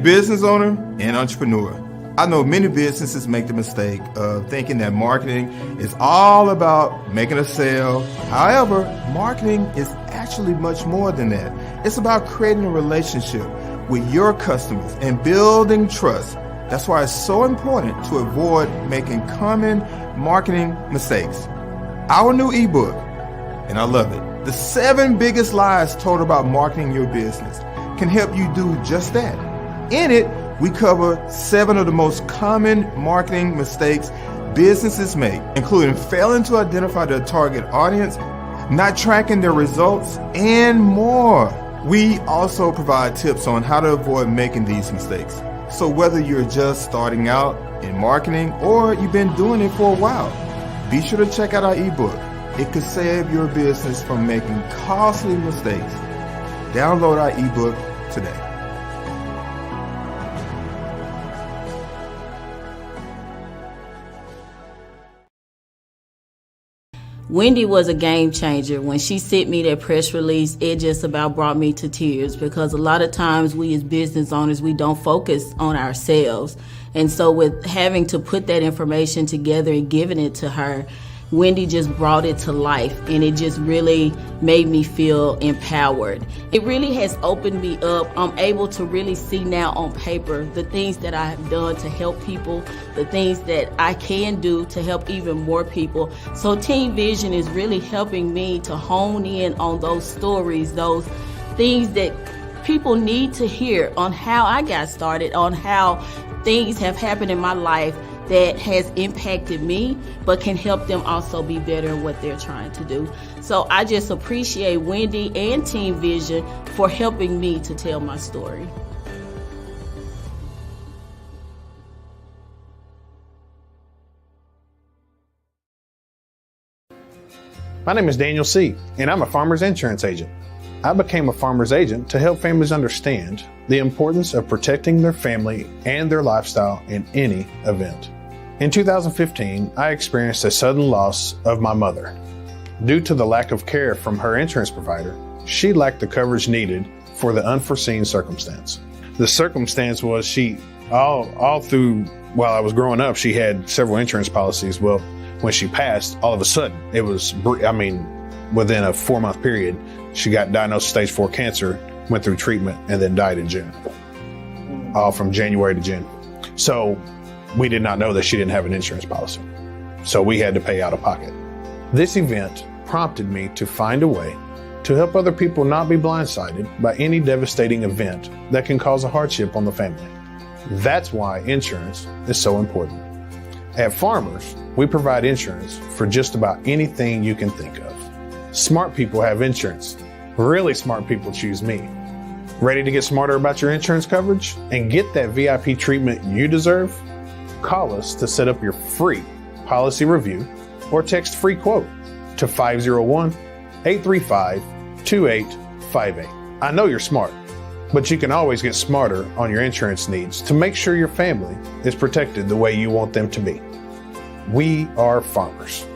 Business owner and entrepreneur. I know many businesses make the mistake of thinking that marketing is all about making a sale. However, marketing is actually much more than that. It's about creating a relationship with your customers and building trust. That's why it's so important to avoid making common marketing mistakes. Our new ebook, and I love it, The 7 Biggest Lies Told About Marketing Your Business, can help you do just that. In it, we cover 7 of the most common marketing mistakes businesses make, including failing to identify their target audience, not tracking their results, and more. We also provide tips on how to avoid making these mistakes. So whether you're just starting out in marketing or you've been doing it for a while, be sure to check out our ebook. It could save your business from making costly mistakes. Download our ebook today. Wendy was a game changer. When she sent me that press release, it just about brought me to tears, because a lot of times we as business owners, we don't focus on ourselves. And so with having to put that information together and giving it to her, Wendy just brought it to life, and it just really made me feel empowered. It really has opened me up. I'm able to really see now on paper the things that I have done to help people, the things that I can do to help even more people. So Team Vision is really helping me to hone in on those stories, those things that people need to hear on how I got started, on how things have happened in my life that has impacted me, but can help them also be better in what they're trying to do. So I just appreciate Wendy and Team Vision for helping me to tell my story. My name is Daniel C., and I'm a farmer's insurance agent. I became a farmer's agent to help families understand the importance of protecting their family and their lifestyle in any event. In 2015, I experienced a sudden loss of my mother. Due to the lack of care from her insurance provider, she lacked the coverage needed for the unforeseen circumstance. The circumstance was all through while I was growing up, she had several insurance policies. Well, when she passed, all of a sudden, it was, within a 4-month period, she got diagnosed with stage 4 cancer, went through treatment, and then died in June. All from January to June. So we did not know that she didn't have an insurance policy. So we had to pay out of pocket. This event prompted me to find a way to help other people not be blindsided by any devastating event that can cause a hardship on the family. That's why insurance is so important. At Farmers, we provide insurance for just about anything you can think of. Smart people have insurance. Really smart people choose me. Ready to get smarter about your insurance coverage and get that VIP treatment you deserve? Call us to set up your free policy review or text free quote to 501-835-2858. I know you're smart, but you can always get smarter on your insurance needs to make sure your family is protected the way you want them to be. We are Farmers.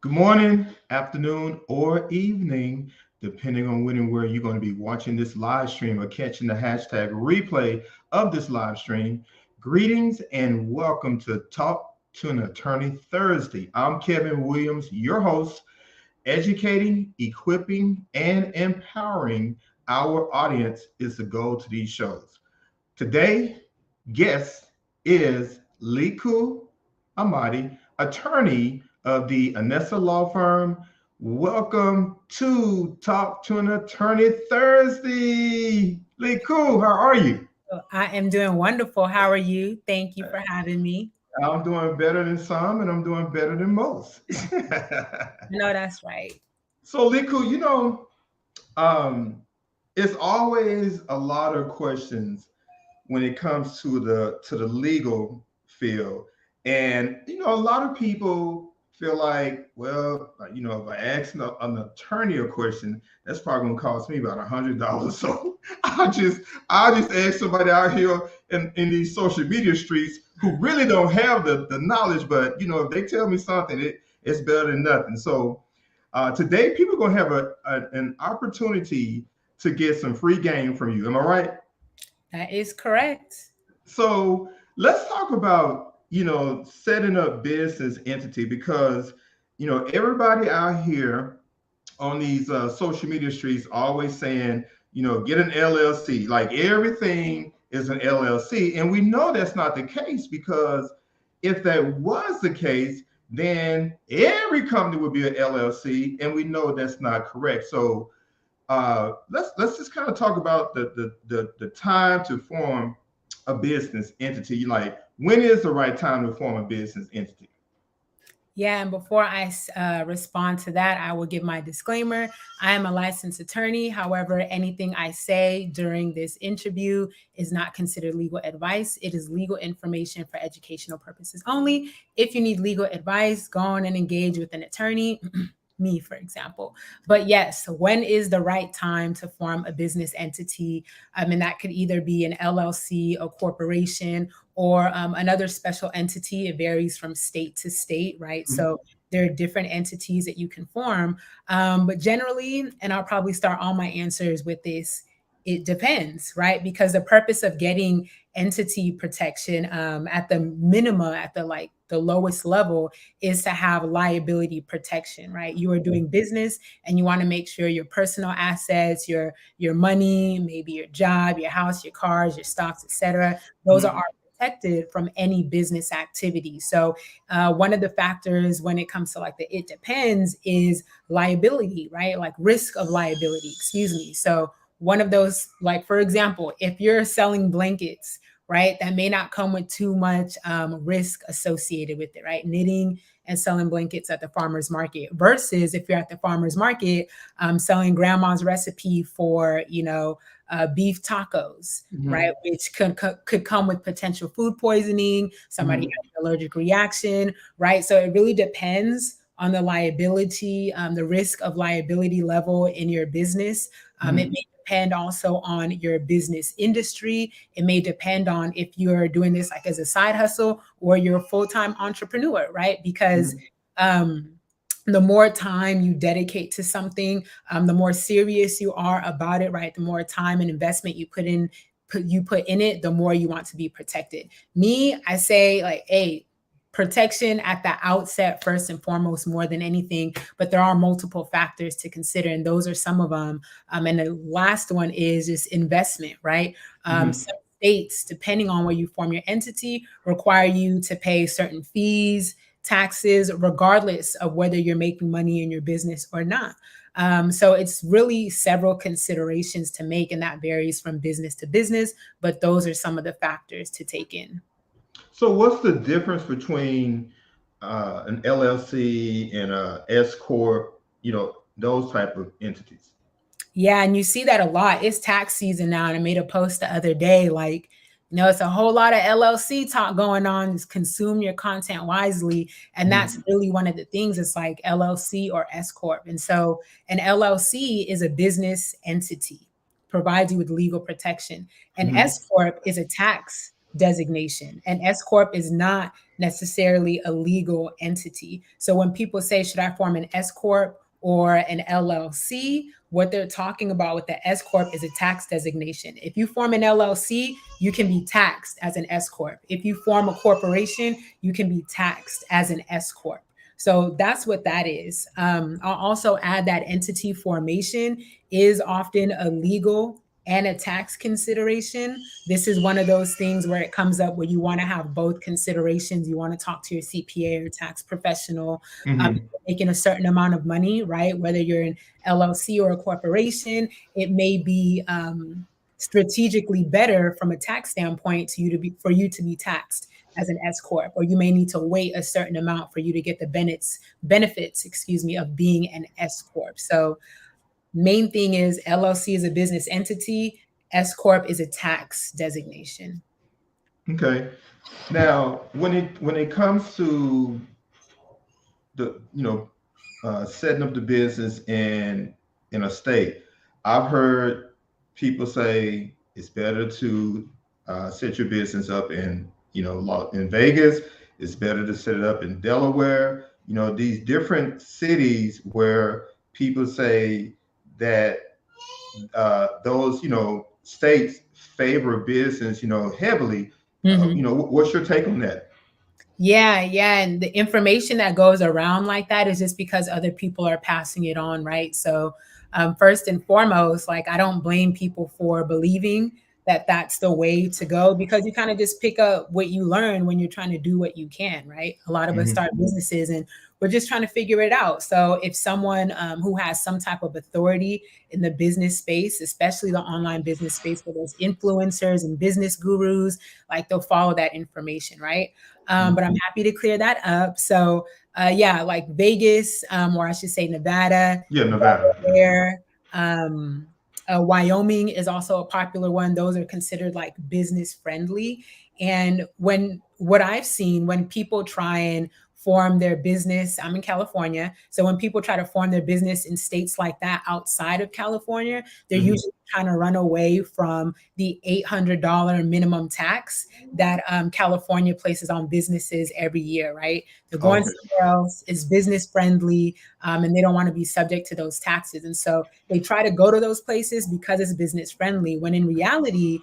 Good morning, afternoon, or evening, depending on when and where you're going to be watching this live stream or catching the hashtag replay of this live stream. Greetings and welcome to Talk to an Attorney Thursday. I'm Kevin Williams, your host, educating, equipping, and empowering our audience is the goal to these shows. Today, guest is Liku Amadi, attorney of the Anasa Law Firm. Welcome to Talk to an Attorney Thursday. Liku, how are you? I am doing wonderful. How are you? Thank you for having me. I'm doing better than some, and I'm doing better than most. No, that's right. So, Liku, it's always a lot of questions when it comes to the legal field, and a lot of people feel like, well, if I ask an attorney a question, that's probably gonna cost me about $100. So I'll just ask somebody out here in these social media streets who really don't have the knowledge, but if they tell me something, it's better than nothing. So today, people are going to have an opportunity to get some free game from you. Am I right? That is correct. So let's talk about, setting up business entity because, everybody out here on these social media streets always saying, get an LLC. Like everything is an LLC. And we know that's not the case because if that was the case, then every company would be an LLC. And we know that's not correct. So let's just kind of talk about the time to form a business entity. Like, when is the right time to form a business entity? Yeah, and before I respond to that, I will give my disclaimer. I am a licensed attorney. However, anything I say during this interview is not considered legal advice. It is legal information for educational purposes only. If you need legal advice, go on and engage with an attorney. Me, for example. But yes, when is the right time to form a business entity? And that could either be an LLC, a corporation, or another special entity. It varies from state to state, right? Mm-hmm. So there are different entities that you can form. But generally, and I'll probably start all my answers with this, it depends, right? Because the purpose of getting entity protection at the minima, at the lowest level, is to have liability protection, right? You are doing business and you want to make sure your personal assets, your money, maybe your job, your house, your cars, your stocks, etc., those are protected from any business activity. So one of the factors when it comes to it depends is liability, right? Like risk of liability, excuse me. So one of those, for example, if you're selling blankets, right, that may not come with too much risk associated with it, right? Knitting and selling blankets at the farmer's market versus if you're at the farmer's market selling grandma's recipe for, beef tacos, right? Which could come with potential food poisoning, somebody has an allergic reaction, right? So it really depends on the liability, the risk of liability level in your business. It may depend also on your business industry. It may depend on if you're doing this as a side hustle or you're a full-time entrepreneur, right? Because the more time you dedicate to something, the more serious you are about it, right? The more time and investment you put in it, the more you want to be protected. Me, I say hey, protection at the outset, first and foremost, more than anything, but there are multiple factors to consider, and those are some of them. And the last one is just investment, right? Some states, depending on where you form your entity, require you to pay certain fees, taxes, regardless of whether you're making money in your business or not. So it's really several considerations to make, and that varies from business to business, but those are some of the factors to take in. So what's the difference between an LLC and a S corp? Those type of entities. Yeah, and you see that a lot. It's tax season now, and I made a post the other day. It's a whole lot of LLC talk going on. Just consume your content wisely, and that's really one of the things. It's like LLC or S corp, and so an LLC is a business entity, provides you with legal protection. An S corp is a tax designation. An S corp is not necessarily a legal entity. So when people say, should I form an S corp or an LLC, what they're talking about with the S corp is a tax designation. If you form an LLC, you can be taxed as an S corp. If you form a corporation, you can be taxed as an S corp. So that's what that is. I'll also add that entity formation is often a legal and a tax consideration. This is one of those things where it comes up where you want to have both considerations. You want to talk to your CPA or tax professional, making a certain amount of money, right? Whether you're an LLC or a corporation, it may be strategically better from a tax standpoint for you to be taxed as an S corp, or you may need to wait a certain amount for you to get the benefits, of being an S corp. So main thing is LLC is a business entity. S corp is a tax designation. Okay. Now, when it comes to the setting up the business in a state, I've heard people say it's better to set your business up in, in Vegas. It's better to set it up in Delaware. These different cities where people say that those, states favor business, heavily. What's your take on that? Yeah, yeah. And the information that goes around like that is just because other people are passing it on, right? So, first and foremost, like, I don't blame people for believing that that's the way to go, because you kind of just pick up what you learn when you're trying to do what you can, right? A lot of us Hmm. start businesses and we're just trying to figure it out. So if someone who has some type of authority in the business space, especially the online business space, where there's influencers and business gurus, like, they'll follow that information, right? But I'm happy to clear that up. So, yeah, like Vegas, or I should say Nevada, Yeah, Nevada. Delaware, Wyoming is also a popular one. Those are considered like business friendly. And what I've seen when people try and form their business, I'm in California. So when people try to form their business in states like that outside of California, they're Hmm. usually trying to run away from the $800 minimum tax that California places on businesses every year, right? They're going Okay. somewhere else, is business friendly, and they don't want to be subject to those taxes. And so they try to go to those places because it's business friendly, when in reality,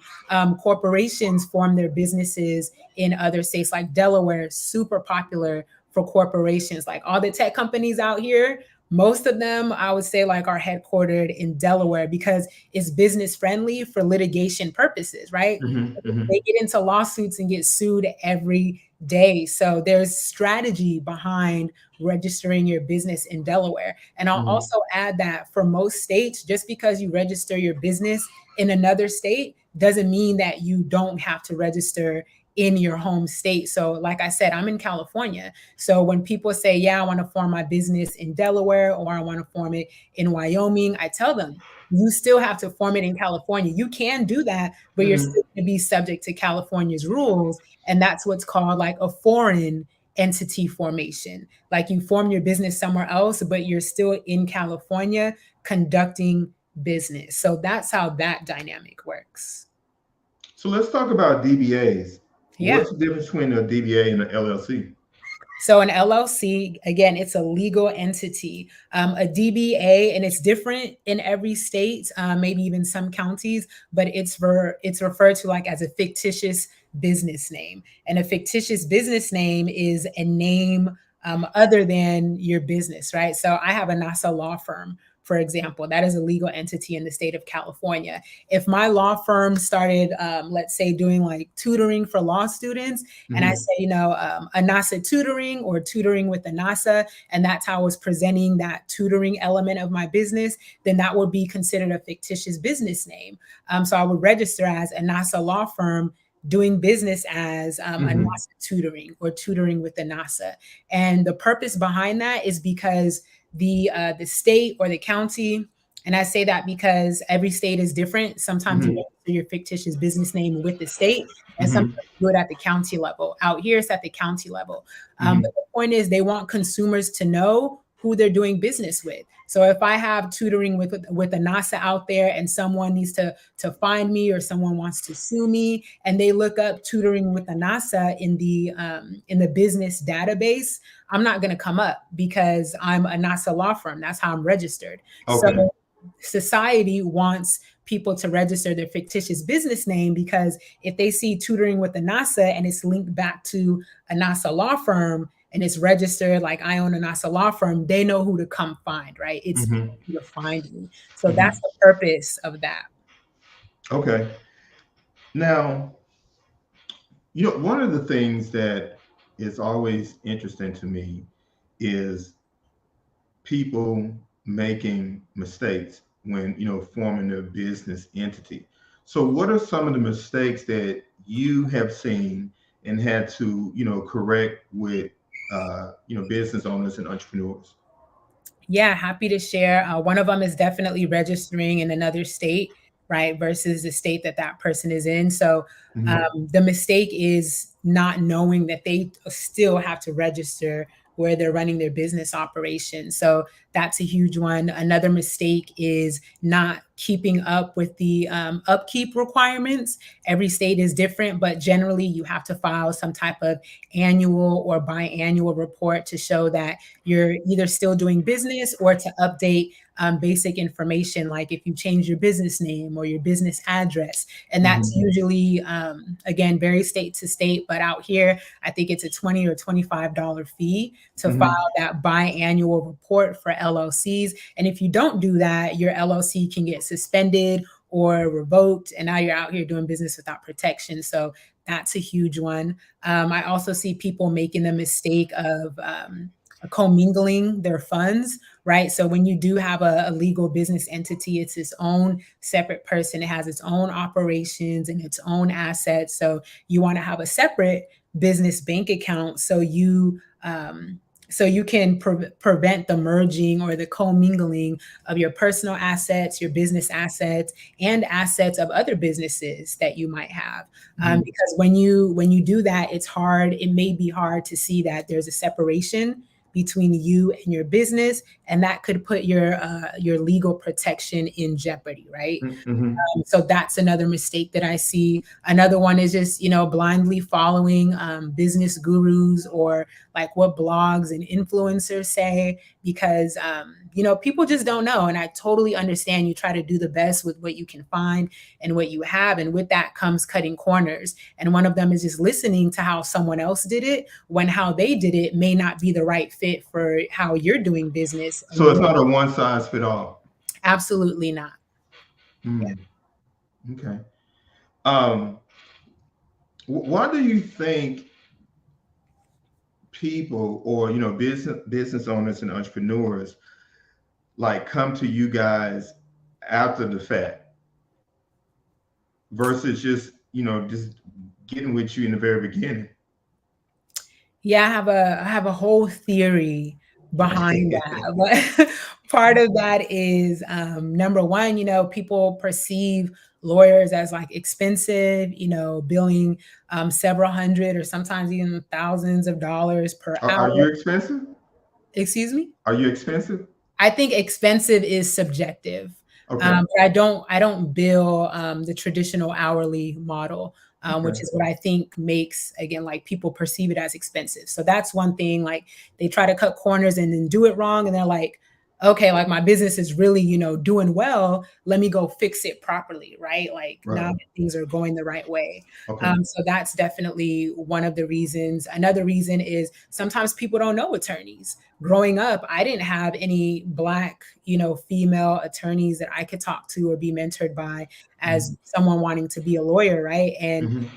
corporations form their businesses in other states. Like Delaware, super popular for corporations. Like all the tech companies out here, most of them, I would say, like, are headquartered in Delaware because it's business friendly for litigation purposes, right? Hmm. Hmm. They get into lawsuits and get sued every day. So there's strategy behind registering your business in Delaware. And I'll Hmm. also add that for most states, just because you register your business in another state doesn't mean that you don't have to register in your home state. So, like I said, I'm in California. So when people say, yeah, I want to form my business in Delaware, or I want to form it in Wyoming, I tell them, you still have to form it in California. You can do that, but you're Hmm. still going to be subject to California's rules. And that's what's called like a foreign entity formation. Like, you form your business somewhere else, but you're still in California conducting business. So that's how that dynamic works. So let's talk about DBAs. Yeah. What's the difference between a DBA and an LLC? So an LLC, again, it's a legal entity. A DBA, and it's different in every state, maybe even some counties, but it's referred to like as a fictitious business name. And a fictitious business name is a name other than your business, right? So I have a Anasa Law Firm, for example. That is a legal entity in the state of California. If my law firm started, let's say, doing like tutoring for law students, and I Hmm. say, Anasa tutoring, or tutoring with Anasa, and that's how I was presenting that tutoring element of my business, then that would be considered a fictitious business name. So I would register as Anasa Law Firm, doing business as Hmm. Anasa tutoring, or tutoring with Anasa. And the purpose behind that is because the state or the county, and I say that because every state is different. Sometimes you Hmm. register your fictitious business name with the state, and sometimes Hmm. do it at the county level. Out here, it's at the county level. Hmm. But the point is, they want consumers to know who they're doing business with. So if I have tutoring with Anasa out there, and someone needs to find me, or someone wants to sue me, and they look up tutoring with Anasa in the business database, I'm not going to come up because I'm Anasa Law Firm. That's how I'm registered. Okay. So society wants people to register their fictitious business name, because if they see tutoring with Anasa and it's linked back to Anasa Law Firm, and it's registered like I own Anasa Law Firm, they know who to come find, right? It's Hmm. easy to find me. So that's Hmm. the purpose of that. Okay. Now, one of the things that is always interesting to me is people making mistakes when, forming their business entity. So what are some of the mistakes that you have seen and had to, correct with, business owners and entrepreneurs? Yeah, happy to share. One of them is definitely registering in another state, right, versus the state that that person is in. So Hmm. the mistake is not knowing that they still have to register where they're running their business operations. So that's a huge one. Another mistake is not keeping up with the upkeep requirements. Every state is different, but generally you have to file some type of annual or biannual report to show that you're either still doing business or to update basic information, like if you change your business name or your business address. And that's usually, again, very state to state, but out here, I think it's a $20 or $25 fee to file that biannual report for LLCs. And if you don't do that, your LLC can get suspended or revoked, and now you're out here doing business without protection. So that's a huge one. I also see people making the mistake of commingling their funds, right? So when you do have a legal business entity, it's its own separate person. It has its own operations and its own assets. So you want to have a separate business bank account so you can prevent the merging or the commingling of your personal assets, your business assets, and assets of other businesses that you might have. Because when you do that, it may be hard to see that there's a separation between you and your business, and that could put your legal protection in jeopardy, right? So that's another mistake that I see. Another one is just, blindly following business gurus or like what blogs and influencers say, because, people just don't know. And I totally understand you try to do the best with what you can find and what you have. And with that comes cutting corners. And one of them is just listening to how someone else did it when how they did it may not be the right fit for how you're doing business. So it's not a one size fit all. Absolutely not. Yeah. Okay. Why do you think people or business owners and entrepreneurs like come to you guys after the fact versus just getting with you in the very beginning? Yeah, I have a whole theory behind that. But part of that is number one, people perceive lawyers as like expensive, billing several hundred or sometimes even thousands of dollars per hour. Are you expensive? Excuse me? Are you expensive? I think expensive is subjective. Okay. But I don't bill the traditional hourly model, which is what I think makes, again, like people perceive it as expensive. So that's one thing. Like they try to cut corners and then do it wrong, and they're like, okay, like my business is really, doing well. Let me go fix it properly, right? Like now that things are going the right way. Okay. So that's definitely one of the reasons. Another reason is sometimes people don't know attorneys. Growing up, I didn't have any Black, female attorneys that I could talk to or be mentored by as someone wanting to be a lawyer, right? And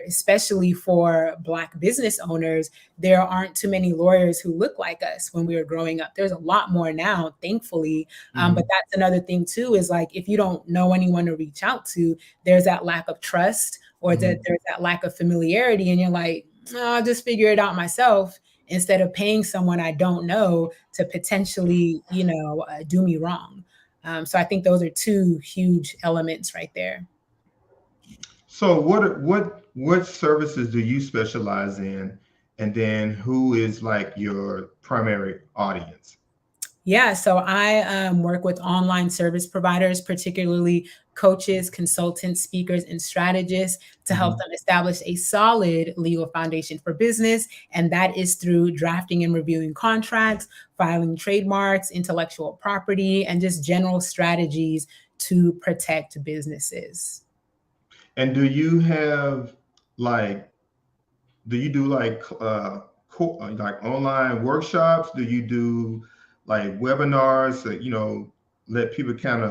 especially for Black business owners, there aren't too many lawyers who look like us when we were growing up. There's a lot more now, thankfully. But that's another thing too, is like, if you don't know anyone to reach out to, there's that lack of trust or that there's that lack of familiarity. And you're like, oh, I'll just figure it out myself, instead of paying someone I don't know to potentially, do me wrong. So I think those are two huge elements right there. So what services do you specialize in? And then who is like your primary audience? Yeah, so I work with online service providers, particularly coaches, consultants, speakers, and strategists to help them establish a solid legal foundation for business. And that is through drafting and reviewing contracts, filing trademarks, intellectual property, and just general strategies to protect businesses. And do you do like online workshops? Do you do like webinars that, let people kind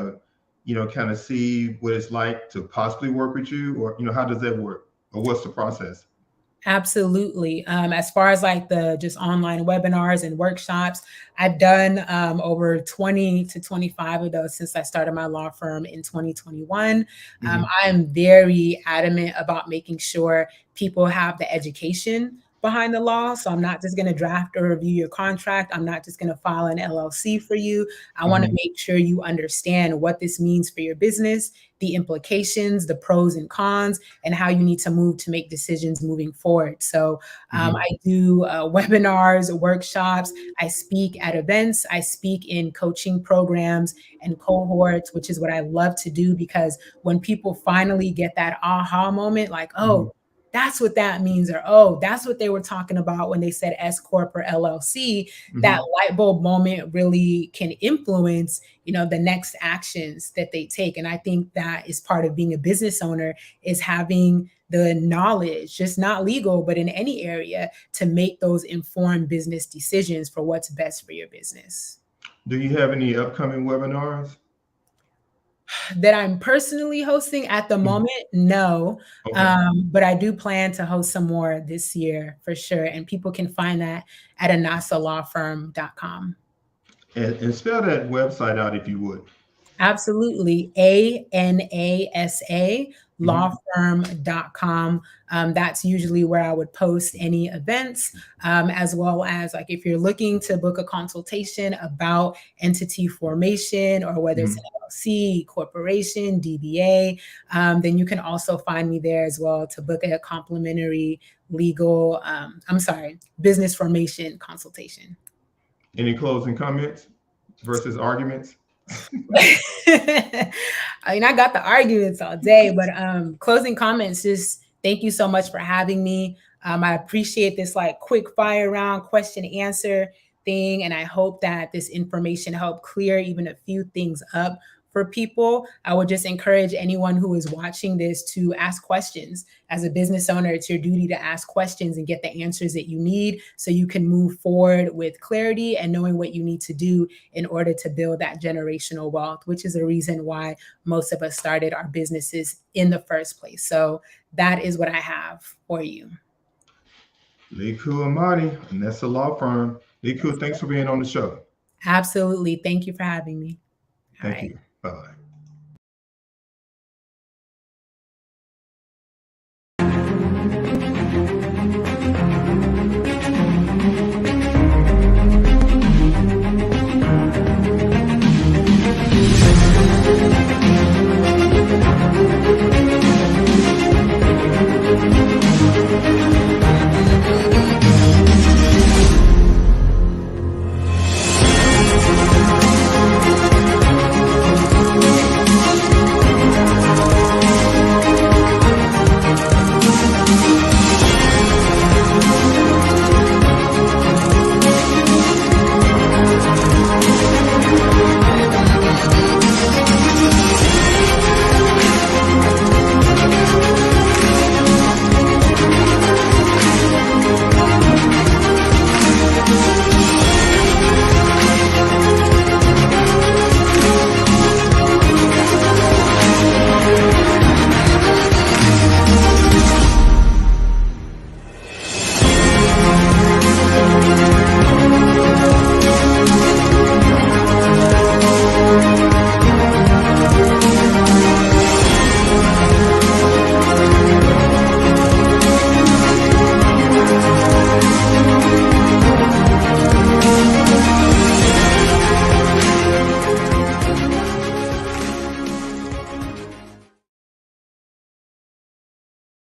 of see what it's like to possibly work with you, or, how does that work, or what's the process? Absolutely. As far as like the just online webinars and workshops, I've done over 20 to 25 of those since I started my law firm in 2021. I'm very adamant about making sure people have the education behind the law. So I'm not just going to draft or review your contract. I'm not just going to file an LLC for you. I want to make sure you understand what this means for your business, the implications, the pros and cons, and how you need to move to make decisions moving forward. So I do webinars, workshops. I speak at events. I speak in coaching programs and cohorts, which is what I love to do, because when people finally get that aha moment, like, oh, that's what that means, or oh, that's what they were talking about when they said S Corp or LLC, that light bulb moment really can influence, the next actions that they take. And I think that is part of being a business owner, is having the knowledge, just not legal, but in any area, to make those informed business decisions for what's best for your business. Do you have any upcoming webinars that I'm personally hosting at the moment? No. Okay. But I do plan to host some more this year for sure. And people can find that at anasalawfirm.com. And spell that website out if you would. Absolutely. ANASA lawfirm.com. That's usually where I would post any events, as well as, like, if you're looking to book a consultation about entity formation, or whether it's an LLC, corporation, DBA, then you can also find me there as well to book a complimentary legal, business formation consultation. Any closing comments versus arguments? I mean, I got the arguments all day, but closing comments, just thank you so much for having me. I appreciate this quick fire round question answer thing, and I hope that this information helped clear even a few things up for people. I would just encourage anyone who is watching this to ask questions. As a business owner, it's your duty to ask questions and get the answers that you need, so you can move forward with clarity and knowing what you need to do in order to build that generational wealth, which is the reason why most of us started our businesses in the first place. So that is what I have for you. Liku Amadi, Anasa Law Firm. Liku, thanks for being on the show. Absolutely. Thank you for having me. Thank you. Bye.